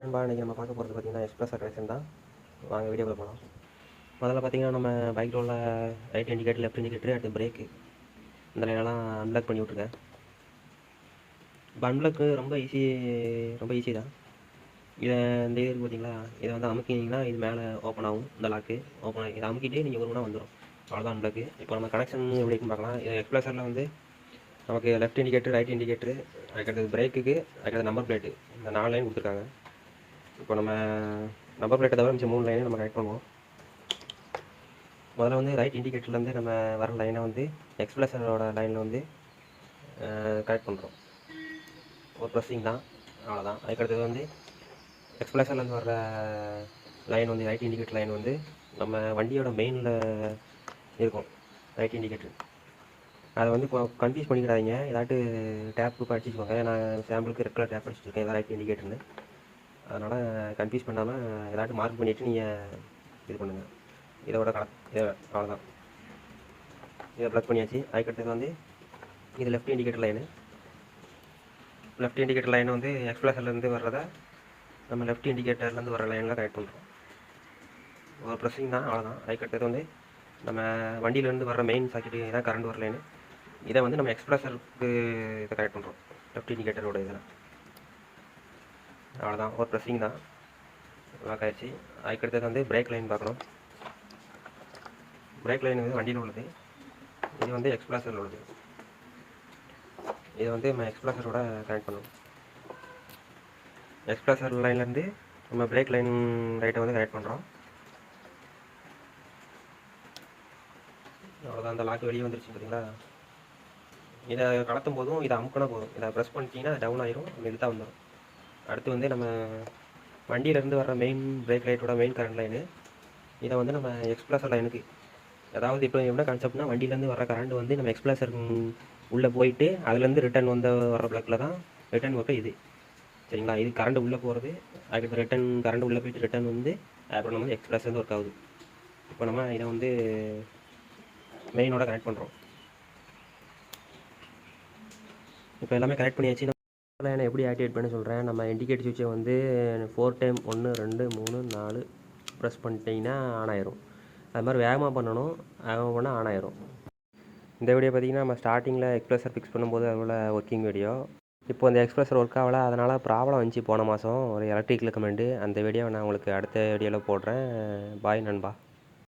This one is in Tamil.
நண்பா இன்றைக்கி நம்ம பார்க்க போகிறது பார்த்திங்கன்னா எக்ஸ்பிரஸ் கனெக்ஷன் தான். வாங்க வீடியோக்குள்ள போகலாம். முதல்ல பார்த்திங்கன்னா நம்ம பைக்கில் உள்ள ரைட் இண்டிகேட்டர், லெஃப்ட் இண்டிகேட்டர், அடுத்து பிரேக்கு இந்த லைனெல்லாம் அன்லாக் பண்ணி விட்ருக்கேன். இப்போ அன்லாக்கு ரொம்ப ஈஸி தான். இதை இந்த இது இருக்குது பார்த்திங்களா, இதை வந்து அமுக்கினீங்கன்னா இது மேலே ஓப்பன் ஆகும். இந்த லாக்கு ஓப்பன் ஆகி இதை அமுக்கிட்டே நீங்கள் ஒரு மணி வந்துடும். அவ்வளோதான் அன்லாக்கு. இப்போ நம்ம கனெக்ஷன் எப்படி இருக்குன்னு பார்க்கலாம். இது எக்ஸ்பிரஸரில் வந்து நமக்கு லெஃப்ட் இண்டிகேட்டர், ரைட் இண்டிகேட்டரு, அதுக்கடுத்து பிரேக்குக்கு, அதுக்கடுத்து நம்பர் பிளேட்டு, இந்த 4 லைன் கொடுத்துருக்காங்க. இப்போ நம்ம நம்பர் பிளேட்டை தவிர மிச்சம் 3 லைனை நம்ம கனெக்ட் பண்ணுவோம். முதல்ல வந்து ரைட் இண்டிகேட்டர்லேருந்து நம்ம வர லைனை வந்து எக்ஸ்பிரஸரோட லைனில் வந்து கனெக்ட் பண்ணுறோம். ஒரு ப்ரெஸ்ஸிங் தான், அவ்வளோதான். அதுக்கடுத்தது வந்து எக்ஸ்பிரஸர்லேருந்து வர்ற லைன் வந்து ரைட் இண்டிகேட்டர் லைன் வந்து நம்ம வண்டியோட மெயினில் இருக்கும் ரைட் இண்டிகேட்டர். அதை வந்து இப்போ கன்ஃபியூஸ் பண்ணிக்கிறாதீங்க. ஏதாட்டு டேப்பு படிச்சுக்கோங்க. நான் சாம்பிளுக்கு ரெட் கலர் டேப் படிச்சுருக்கேன், இதான் ரைட் இண்டிகேட்டர்னு. அதனால் கன்ஃபியூஸ் பண்ணாமல் ஏதாட்டும் மார்க் பண்ணிவிட்டு நீங்கள் இது பண்ணுங்கள். இதோட அவ்வளோதான். இதை ப்ளக் பண்ணியாச்சு. அதுக்கடுத்தது வந்து இது left indicator line. Left indicator line வந்து எக்ஸ்பிரஸர்லேருந்து வர்றதை நம்ம லெஃப்ட் இண்டிகேட்டர்லேருந்து வர லைனில் கனெக்ட் பண்ணுறோம். ஒரு ப்ரெஸ்ஸிங் தான், அவ்வளோதான். அதுக்கடுத்தது வந்து நம்ம வண்டியிலேருந்து வர்ற மெயின் சாக்கெட்டு இதான் கரண்ட் வர லைனு. இதை வந்து நம்ம எக்ஸ்பிரஸருக்கு இதை கனெக்ட் பண்ணுறோம் லெஃப்ட் இண்டிகேட்டரோட இதில். அவ்வளோதான், ஒரு ப்ரெஸ்ஸிங் தான், லாக் ஆகிடுச்சு. அதுக்கடுத்தது வந்து பிரேக் லைன் பார்க்கணும். பிரேக் லைன் வந்து வண்டியில் உள்ளது, இது வந்து எக்ஸ்பிரஸரில் உள்ளது. இதை வந்து நம்ம எக்ஸ்பிரஸரோட கனெக்ட் பண்ணணும். எக்ஸ்பிரஸர் லைன்லேருந்து நம்ம பிரேக் லைன் ரைட்டை வந்து கனெக்ட் பண்ணுறோம். அவ்வளோதான், அந்த லாக்கு வெளியே வந்துருச்சு பார்த்தீங்களா. இதை கடத்தும் போதும் இதை அமுக்கினா போதும். இதை ப்ரெஸ் பண்ணிட்டீங்கன்னா அது டவுன் ஆயிரும், இழுத்தா வந்துடும். அடுத்து வந்து நம்ம வண்டியிலேருந்து வர்ற மெயின் பிரேக் லைட்டோட மெயின் கரண்ட் லைனு, இதை வந்து நம்ம எக்ஸ்பிரஸர் லைனுக்கு, அதாவது இப்போ என்ன கான்செப்ட்னா வண்டியிலேருந்து வர கரண்ட் வந்து நம்ம எக்ஸ்பிரஸர் உள்ளே போயிட்டு அதுலேருந்து ரிட்டர்ன் வர பிளக்கில் தான் ரிட்டர்ன் ஒர்க்கு இது, சரிங்களா. இது கரண்ட் உள்ளே போகிறது, அதுக்கு ரிட்டன் கரண்ட் உள்ளே போயிட்டு ரிட்டர்ன் வந்து அப்புறம் நம்ம வந்து எக்ஸ்பிரஸர் ஒர்க் ஆகுது. இப்போ நம்ம இதை வந்து மெயினோட கனெக்ட் பண்ணுறோம். இப்போ எல்லாமே கனெக்ட் பண்ணியாச்சு. நான் எப்படி ஆக்டிவேட் பண்ண சொல்கிறேன். நம்ம இண்டிகேட்டர் சுவிட்சை வந்து 4 டைம் 1 2 3 4 ப்ரெஸ் பண்ணிட்டீங்கன்னா ஆன் ஆயிரும். அது மாதிரி வேகமாக பண்ணணும், வேகமாக பண்ணால் ஆன் ஆயிரும். இந்த வீடியோ பார்த்திங்கன்னா நம்ம ஸ்டார்டிங்கில் எக்ஸ்பிரஸர் ஃபிக்ஸ் பண்ணும்போது அதில் ஒர்க்கிங் வீடியோ. இப்போ அந்த எக்ஸ்பிரஸர் ஒர்க் ஆகலை, அதனால் ப்ராப்ளம் வந்துச்சு போன மாதம் ஒரு எலக்ட்ரிக்கல் கமெண்ட். அந்த வீடியோவை நான் உங்களுக்கு அடுத்த வீடியோவில் போடுறேன். பாய் நண்பா.